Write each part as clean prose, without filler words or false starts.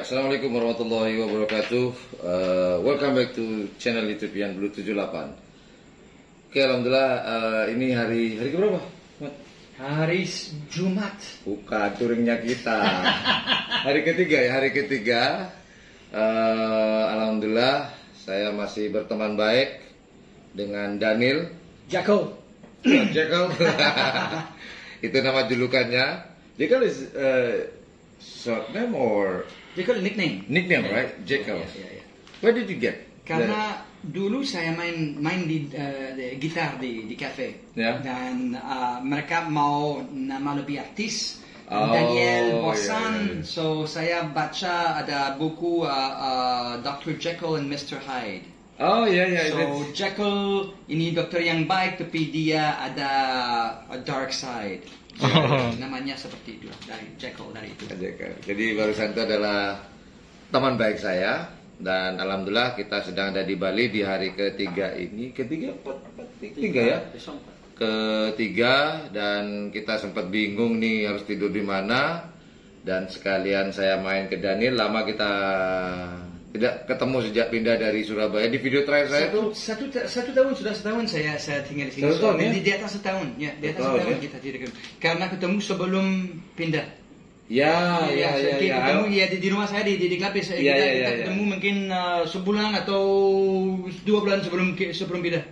Assalamualaikum warahmatullahi wabarakatuh. Welcome back to channel YouTube yang Blue 78. Oke, alhamdulillah ini hari keberapa? Hari Jumat. Bukan touringnya kita. Hari ketiga. Alhamdulillah saya masih berteman baik dengan Daniel Jackal. Itu nama julukannya. Jackal is short name or Jackal nickname. nickname, right? Jackal. Ya. Where did you get? Karena dulu saya main di gitar di cafe. Ya. Dan mereka mau nama lebih artis. Oh, Daniel bosan, iya. so saya baca ada buku Dr. Jekyll and Mr. Hyde. Oh ya. So Jekyll ini dokter yang baik, tapi dia ada a dark side. So, namanya seperti itu dari Jekyll dari itu. Jadi barusan itu adalah teman baik saya dan alhamdulillah kita sedang ada di Bali di hari ketiga ini, ketiga ya, ketiga, dan kita sempat bingung nih harus tidur di mana, dan sekalian saya main ke Daniel. Lama kita tidak ketemu sejak pindah dari Surabaya. Di video terakhir saya itu satu tahun, sudah setahun saya tinggal di sini. Satu tahun, ya? Di atas setahun, ya, di atas Setahun, setahun ya? kita tidak ketemu. Karena ketemu sebelum pindah. ya. Ketemu ya di rumah saya di Klapis. Kita ketemu mungkin sebulan atau 2 bulan sebelum pindah.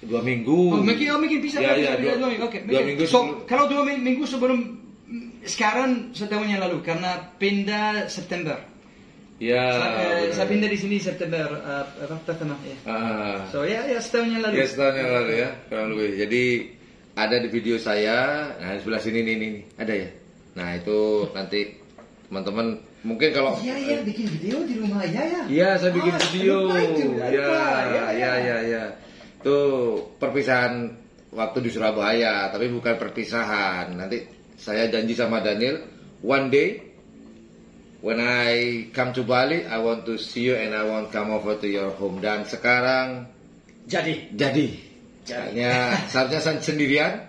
2 minggu. Mungkin bisa. Ya, Bisa 2 minggu. Oke. 2 minggu. So, kalau 2 minggu sebelum sekarang setahun yang lalu karena pindah September. Ya. Saya pindah di sini September pertama ya. So ya setahun yang lalu. Ya, setahun yang lalu ya, kurang lebih. Jadi ada di video saya, nah di sebelah sini nih, ada ya. Nah itu nanti teman-teman mungkin kalau Iya bikin video di rumah ya. Iya, saya bikin video. Lupa. Ya. Itu perpisahan waktu di Surabaya, tapi bukan perpisahan. Nanti saya janji sama Daniel, one day when I come to Bali, I want to see you and I want come over to your home. Dan sekarang Jadi. Hanya seharusnya saya sendirian,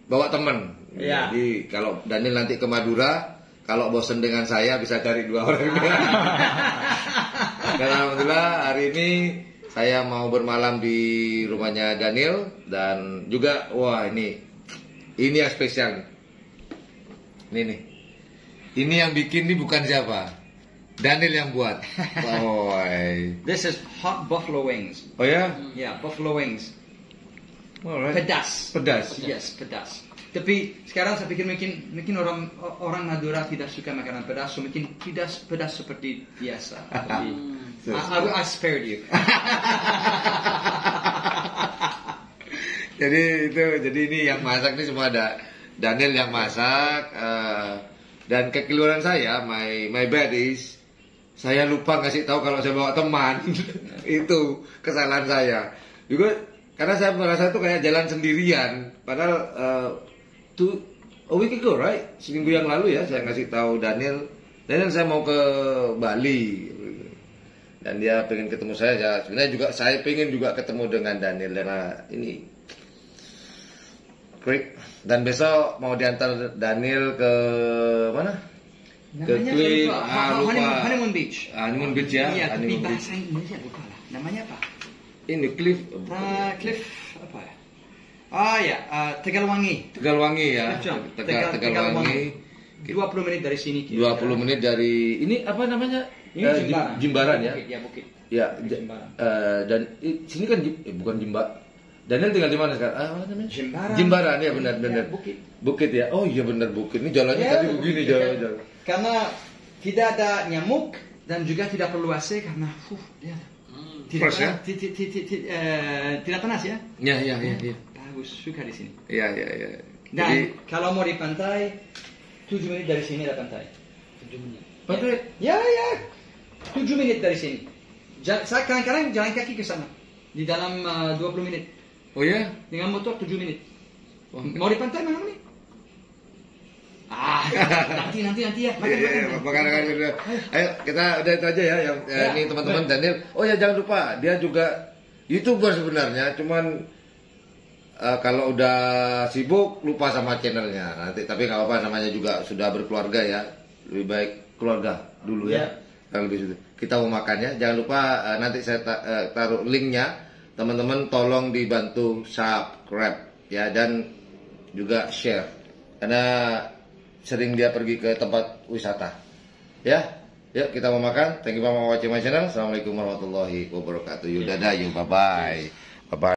bawa teman. Ya. Jadi kalau Daniel nanti ke Madura, kalau bosen dengan saya bisa cari 2 orang. Dan alhamdulillah hari ini saya mau bermalam di rumahnya Daniel, dan juga wah ini yang spesial. Ini yang bikin ini bukan siapa, Daniel yang buat. This is hot buffalo wings. Oh ya? Ya, buffalo wings. Alright. Pedas. Yes, pedas. Tapi sekarang saya pikir mungkin orang Madura tidak suka makanan pedas, so mungkin tidak pedas seperti biasa. Tapi I spared you. Jadi ini yang masak ini semua ada Daniel yang masak, dan kekeluaran saya, my bad is saya lupa ngasih tahu kalau saya bawa teman. Itu kesalahan saya juga karena saya merasa itu kayak jalan sendirian, padahal a week ago, right? Seminggu yang lalu ya saya ngasih tahu Daniel saya mau ke Bali, dan dia pengen ketemu saya. Ya, sebenarnya juga saya pengen juga ketemu dengan Daniel, karena ini great. Dan besok mau diantar Daniel ke mana? Ke Cliff, Honeymoon Beach. Honeymoon Beach ya. Iya, tapi Honeymoon Beach. bahasa Indonesia lupa lah. Namanya apa? Ini Cliff. Cliff apa ya? Tegalwangi. Tegalwangi ya. Tegalwangi. 20 menit dari sini. 20 menit dari ini apa namanya? Ini Jimbaran ya. Bukit. Ya, Jimbaran. Dan sini kan bukan Jimbaran. Daniel tinggal di mana sekarang? Apa namanya? Jimbaran Ya, benar. Bukit ya. Oh iya benar, bukit. Ini jalannya Ya, tadi begini jalan. Karena tidak ada nyamuk dan juga tidak perlu AC karena tidak Fresh, ya? tidak panas ya. Ya. Bagus, suka di sini. Ya. Dan kalau mau di pantai 7 menit dari sini ada pantai. 7 menit. Pantai? Ya. 7 menit dari sini. Saya kadang-kadang jalan kaki ke sana. Di dalam 20 menit. Oh ya? Dengan motor 7 menit. Wah. Mau di pantai mana nih? Nanti ya. Makan. Ayo kita udah itu aja ya. Yang ini teman-teman Daniel. Oh ya, jangan lupa dia juga YouTuber sebenarnya. Cuman kalau udah sibuk lupa sama channelnya. Nanti tapi nggak apa-apa, namanya juga sudah berkeluarga ya. Lebih baik keluarga dulu ya. Kalau di situ kita mau makan ya. Jangan lupa nanti saya taruh linknya. Teman-teman tolong dibantu subscribe ya, dan juga share karena sering dia pergi ke tempat wisata ya. Yuk kita mau makan. Thank you for watching my channel. Assalamualaikum warahmatullahi wabarakatuh. Yuk dadah, yuk bye bye. Bye bye.